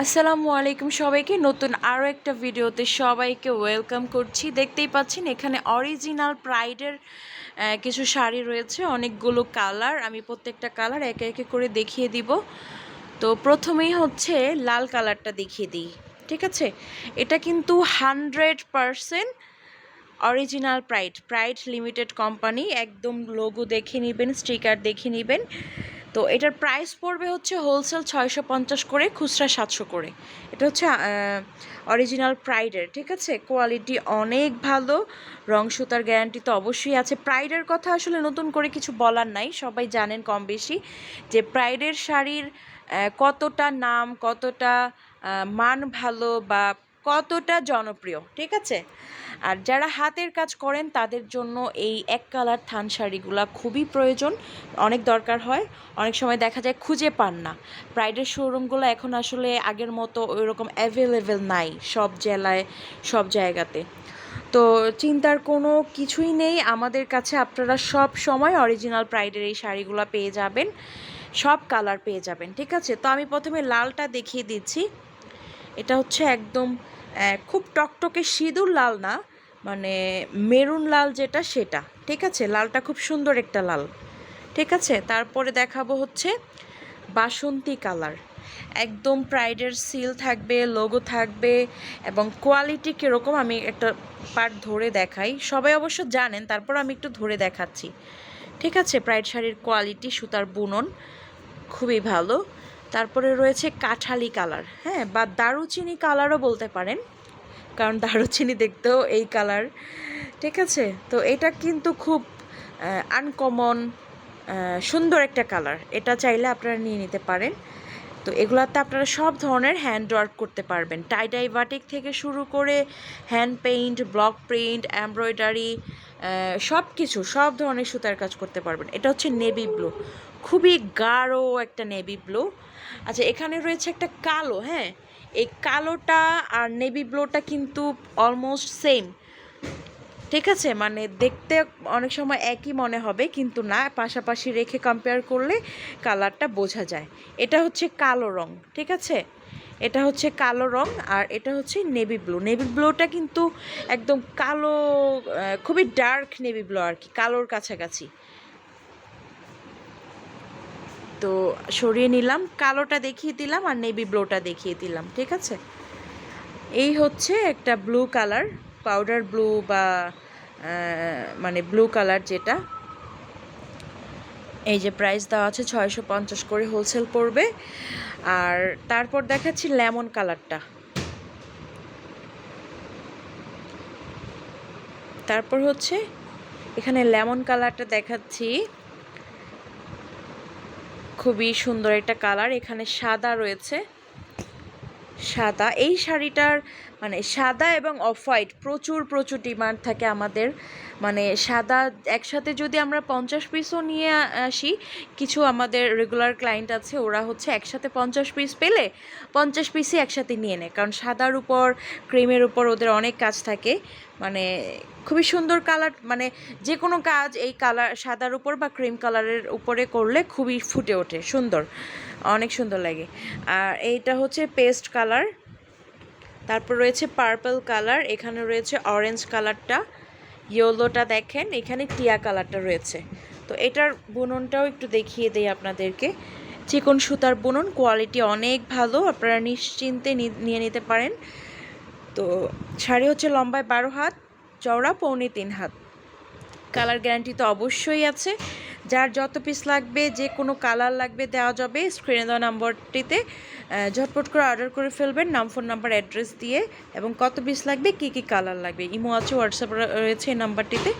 আসসালামু আলাইকুম সবাইকে নতুন আরও একটা ভিডিওতে সবাইকে ওয়েলকাম করছি। দেখতেই পাচ্ছেন এখানে অরিজিনাল প্রাইডের কিছু শাড়ি রয়েছে, অনেকগুলো কালার। আমি প্রত্যেকটা কালার একে একে করে দেখিয়ে দিব। তো প্রথমেই হচ্ছে লাল কালারটা দেখিয়ে দিই, ঠিক আছে? এটা কিন্তু 100% অরিজিনাল প্রাইড লিমিটেড কোম্পানি, একদম লোগো দেখে নেবেন, স্টিকার দেখে নেবেন। তো এটার প্রাইস পড়বে হচ্ছে হোলসেল 650 করে, খুচরা 700 করে। এটা হচ্ছে অরিজিনাল প্রাইডের, ঠিক আছে? কোয়ালিটি অনেক ভালো, রং সুতার গ্যারান্টি তো অবশ্যই আছে। প্রাইডের কথা আসলে নতুন করে কিছু বলার নাই, সবাই জানেন কম বেশি যে প্রাইডের শাড়ির কতটা নাম, কতটা মান ভালো বা কতটা জনপ্রিয়, ঠিক আছে? আর যারা হাতের কাজ করেন তাদের জন্য এই এক কালার থান শাড়িগুলো খুবই প্রয়োজন, অনেক দরকার হয়। অনেক সময় দেখা যায় খুঁজে পান না। প্রাইডের শোরুমগুলো এখন আসলে আগের মতো ওইরকম অ্যাভেলেবেল নাই সব জেলায়, সব জায়গাতে। তো চিন্তার কোনো কিছুই নেই, আমাদের কাছে আপনারা সব সময় অরিজিনাল প্রাইডের এই শাড়িগুলো পেয়ে যাবেন, সব কালার পেয়ে যাবেন, ঠিক আছে? তো আমি প্রথমে লালটা দেখিয়ে দিচ্ছি। এটা হচ্ছে একদম খুব টকটকে সিঁদুর লাল না, মানে মেরুন লাল যেটা সেটা, ঠিক আছে? লালটা খুব সুন্দর একটা লাল, ঠিক আছে? তারপরে দেখাবো হচ্ছে বাসন্তী কালার, একদম প্রাইডের সিল থাকবে, লোগো থাকবে, এবং কোয়ালিটি কীরকম আমি একটা পার্ট ধরে দেখাই। সবাই অবশ্য জানেন, তারপর আমি একটু ধরে দেখাচ্ছি, ঠিক আছে? প্রাইড শাড়ির কোয়ালিটি, সুতার বুনন খুবই ভালো। তারপরে রয়েছে কাঠালি কালার, হ্যাঁ, বা দারুচিনি কালারও বলতে পারেন, কারণ দারুচিনি দেখতেও এই কালার, ঠিক আছে? তো এটা কিন্তু খুব আনকমন সুন্দর একটা কালার, এটা চাইলে আপনারা নিয়ে নিতে পারেন। তো এগুলাতে আপনারা সব ধরনের হ্যান্ড ওয়ার্ক করতে পারবেন, টাইডাই বাটিক থেকে শুরু করে hand paint, block print, embroidery, সব কিছু, সব ধরনের সুতার কাজ করতে পারবেন। এটা হচ্ছে নেভি ব্লু, খুবই গাঢ় একটা নেভি ব্লু। আচ্ছা, এখানে রয়েছে একটা কালো, হ্যাঁ, এই কালোটা আর নেভি ব্লুটা কিন্তু অলমোস্ট সেম, ঠিক আছে? মানে দেখতে অনেক সময় একই মনে হবে, কিন্তু না, পাশাপাশি রেখে কম্পেয়ার করলে কালারটা বোঝা যায়। এটা হচ্ছে কালো রং, ঠিক আছে? এটা হচ্ছে কালো রং, আর এটা হচ্ছে নেভি ব্লু। নেভি ব্লুটা কিন্তু একদম কালো, খুবই ডার্ক নেভি ব্লু আর কি, কালোর কাছাকাছি। তো সরিয়ে নিলাম, কালোটা দেখিয়ে দিলাম আর নেভি ব্লুটা দেখিয়ে দিলাম, ঠিক আছে? এই হচ্ছে একটা ব্লু কালার, পাউডার ব্লু বা মানে ব্লু কালার যেটা। এই যে প্রাইস দেওয়া আছে 650 করে, হোলসেল পড়বে। আর তারপর দেখাচ্ছি লেমন কালারটা। তারপর হচ্ছে এখানে লেমন কালারটা দেখাচ্ছি, খুবই সুন্দর একটা কালার। এখানে সাদা রয়েছে, সাদা। এই শাড়িটার মানে সাদা এবং অফ হোয়াইট প্রচুর প্রচুর ডিমান্ড থাকে আমাদের, মানে সাদা একসাথে যদি আমরা 50 পিসও নিয়ে আসি, কিছু আমাদের রেগুলার ক্লায়েন্ট আছে, ওরা হচ্ছে একসাথে 50 পিস পেলে 50 পিসই একসাথে নিয়ে নেয়, কারণ সাদার উপর, ক্রিমের উপর ওদের অনেক কাজ থাকে। মানে খুবই সুন্দর কালার, মানে যে কোনো কাজ এই কালার সাদার উপর বা ক্রিম কালারের উপরে করলে খুবই ফুটে ওঠে, সুন্দর, অনেক সুন্দর লাগে। আর এইটা হচ্ছে পেস্ট কালার, তারপর রয়েছে পার্পল কালার, এখানে রয়েছে অরেঞ্জ কালারটা, ইয়েলোটা দেখেন, এখানে টিয়া কালারটা রয়েছে। তো এটার বুননটাও একটু দেখিয়ে দেই আপনাদেরকে। চিকন সুতার বুনন, কোয়ালিটি অনেক ভালো, আপনারা নিশ্চিন্তে নিয়ে নিতে পারেন। তো শাড়ি হচ্ছে লম্বায় 12 হাত, চওড়া 3.25 হাত। কালার গ্যারান্টি তো অবশ্যই আছে। যার যত পিস লাগবে, যে কোনো কালার লাগবে দেওয়া যাবে, স্ক্রিনে দেওয়া নাম্বারটিতে ঝটপট করে অর্ডার করে ফেলবেন, নাম, ফোন নাম্বার, অ্যাড্রেস দিয়ে, এবং কত পিস লাগবে, কী কী কালার লাগবে। ইমো আছে, হোয়াটসঅ্যাপ রয়েছে এই নাম্বারটিতে।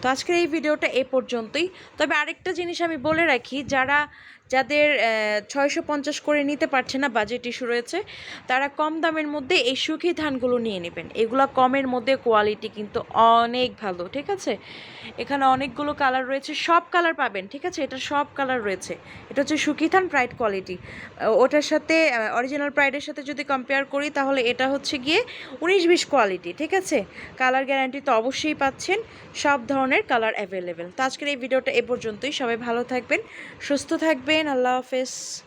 তো আজকের এই ভিডিওটা এ পর্যন্তই। তবে আরেকটা জিনিস আমি বলে রাখি, যাদের 650 করে নিতে পারছে না, বাজেট ইস্যু রয়েছে, তারা কম দামের মধ্যে এই সুখী ধানগুলো নিয়ে নেবেন। এগুলো কমের মধ্যে, কোয়ালিটি কিন্তু অনেক ভালো, ঠিক আছে? এখানে অনেকগুলো কালার রয়েছে, সব কালার পাবেন, ঠিক আছে? এটা সব কালার রয়েছে। এটা হচ্ছে সুখী ধান প্রাইড কোয়ালিটি। ওটার সাথে অরিজিনাল প্রাইডের সাথে যদি কম্পেয়ার করি, তাহলে এটা হচ্ছে গিয়ে 19-20 কোয়ালিটি, ঠিক আছে? কালার গ্যারান্টি তো অবশ্যই পাচ্ছেন, সব ধরনের কালার অ্যাভেলেবেল। তো আজকের এই ভিডিওটা এ পর্যন্তই। সবাই ভালো থাকবেন, সুস্থ থাকবেন, আল্লাহ হাফেজ।